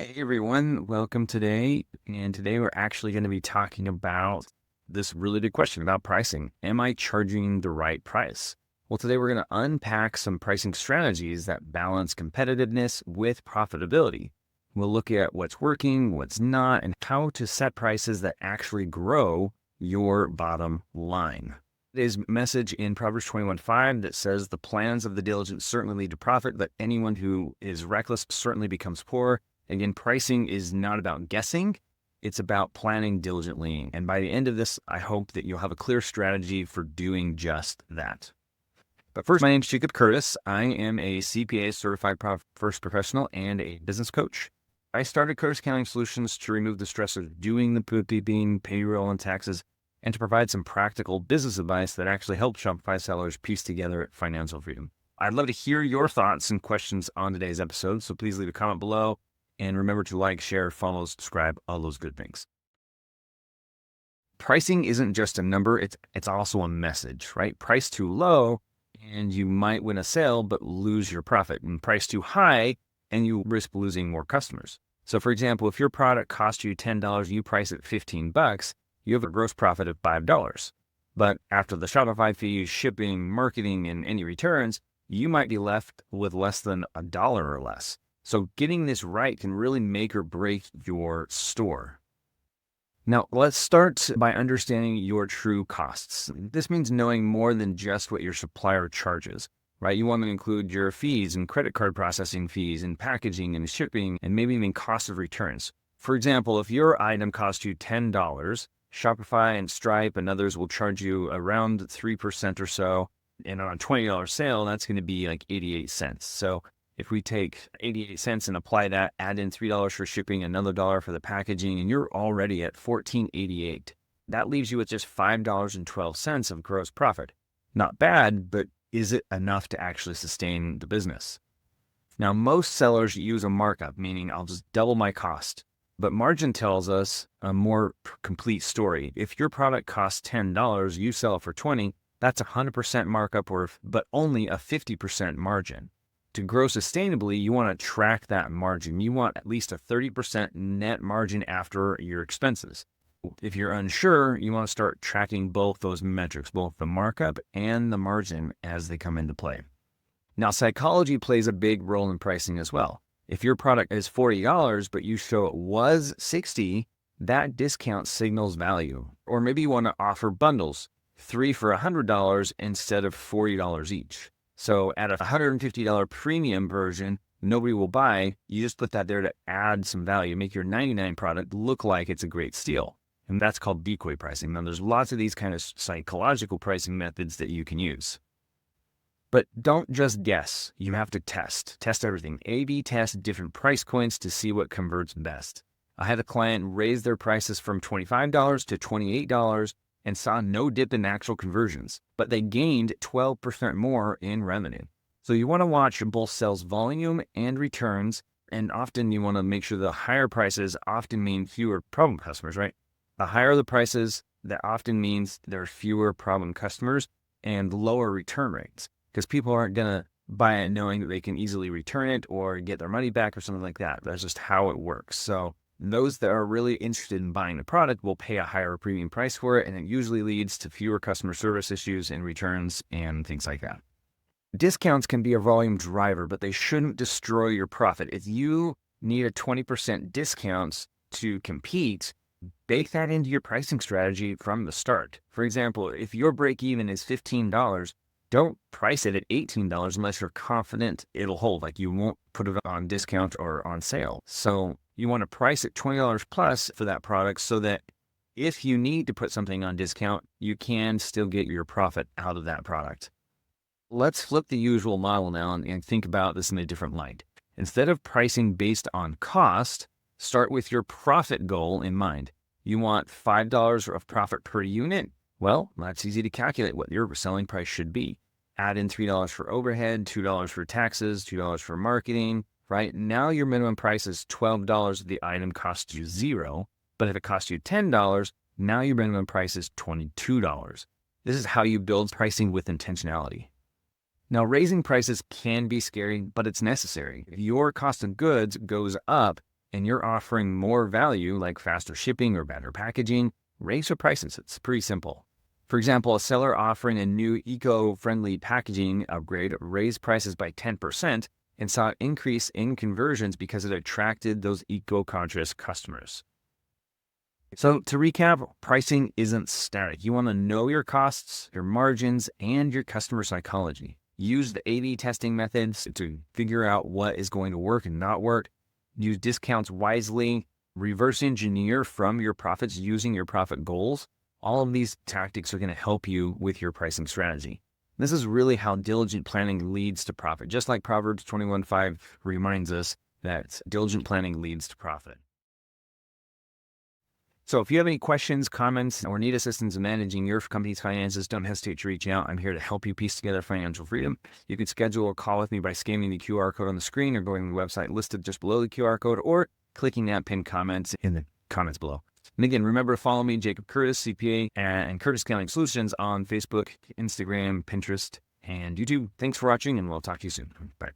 Hey everyone, welcome today. And today we're actually going to be talking about this really good question about pricing. Am I charging the right price? Well, today we're going to unpack some pricing strategies that balance competitiveness with profitability. We'll look at what's working, what's not, and how to set prices that actually grow your bottom line. Today's message in Proverbs 21:5 that says, "The plans of the diligent certainly lead to profit, but anyone who is reckless certainly becomes poor." Again, pricing is not about guessing. It's about planning diligently. And by the end of this, I hope that you'll have a clear strategy for doing just that. But first, my name is Jacob Curtis. I am a CPA certified first professional and a business coach. I started Curtis Accounting Solutions to remove the stress of doing the bookkeeping, payroll, and taxes, and to provide some practical business advice that actually helps Shopify sellers piece together financial freedom. I'd love to hear your thoughts and questions on today's episode, so please leave a comment below. And remember to like, share, follow, subscribe, all those good things. Pricing isn't just a number, it's also a message, right? Price too low and you might win a sale but lose your profit. And price too high and you risk losing more customers. So for example, if your product costs you $10, you price it $15, you have a gross profit of $5. But after the Shopify fees, shipping, marketing, and any returns, you might be left with less than $1 or less. So getting this right can really make or break your store. Now, let's start by understanding your true costs. This means knowing more than just what your supplier charges, right? You want to include your fees and credit card processing fees and packaging and shipping and maybe even cost of returns. For example, if your item costs you $10, Shopify and Stripe and others will charge you around 3% or so. And on a $20 sale, that's going to be like 88 cents. So if we take 88 cents and apply that, add in $3 for shipping, another dollar for the packaging, and you're already at $14.88. That leaves you with just $5.12 of gross profit. Not bad, but is it enough to actually sustain the business? Now, most sellers use a markup, meaning I'll just double my cost. But margin tells us a more complete story. If your product costs $10, you sell it for $20, that's 100% markup, but only a 50% margin. To grow sustainably, you want to track that margin. You want at least a 30% net margin after your expenses. If you're unsure, you want to start tracking both those metrics, both the markup and the margin as they come into play. Now, psychology plays a big role in pricing as well. If your product is $40, but you show it was $60, that discount signals value. Or maybe you want to offer bundles, 3 for $100 instead of $40 each. So at a $150 premium version, nobody will buy. You just put that there to add some value, make your $99 product look like it's a great steal. And that's called decoy pricing. Now, there's lots of these kind of psychological pricing methods that you can use. But don't just guess. You have to test. Test everything. A/B test different price points to see what converts best. I had a client raise their prices from $25 to $28 and saw no dip in actual conversions, but they gained 12% more in revenue. So you want to watch both sales volume and returns, and often you want to make sure the higher prices often mean fewer problem customers, right? The higher the prices, that often means there are fewer problem customers and lower return rates, because people aren't going to buy it knowing that they can easily return it or get their money back or something like that. That's just how it works. So those that are really interested in buying the product will pay a higher premium price for it, and it usually leads to fewer customer service issues and returns and things like that. Discounts can be a volume driver, but they shouldn't destroy your profit. If you need a 20% discounts to compete, bake that into your pricing strategy from the start. For example, if your break even is $15, don't price it at $18 unless you're confident it'll hold, like you won't put it on discount or on sale. So you want to price it $20 plus for that product so that if you need to put something on discount, you can still get your profit out of that product. Let's flip the usual model now and think about this in a different light. Instead of pricing based on cost, start with your profit goal in mind. You want $5 of profit per unit? Well, that's easy to calculate what your selling price should be. Add in $3 for overhead, $2 for taxes, $2 for marketing, right? Now your minimum price is $12 if the item costs you $0. But if it costs you $10, now your minimum price is $22. This is how you build pricing with intentionality. Now, raising prices can be scary, but it's necessary. If your cost of goods goes up and you're offering more value like faster shipping or better packaging, raise your prices. It's pretty simple. For example, a seller offering a new eco-friendly packaging upgrade raised prices by 10% and saw an increase in conversions because it attracted those eco-conscious customers. So to recap, pricing isn't static. You want to know your costs, your margins, and your customer psychology. Use the A/B testing methods to figure out what is going to work and not work. Use discounts wisely. Reverse engineer from your profits using your profit goals. All of these tactics are going to help you with your pricing strategy. This is really how diligent planning leads to profit. Just like Proverbs 21:5 reminds us that diligent planning leads to profit. So if you have any questions, comments, or need assistance in managing your company's finances, don't hesitate to reach out. I'm here to help you piece together financial freedom. You can schedule a call with me by scanning the QR code on the screen or going to the website listed just below the QR code or clicking that pinned comment in the comments below. And again, remember to follow me, Jacob Curtis, CPA, and Curtis Accounting Solutions on Facebook, Instagram, Pinterest, and YouTube. Thanks for watching, and we'll talk to you soon. Bye.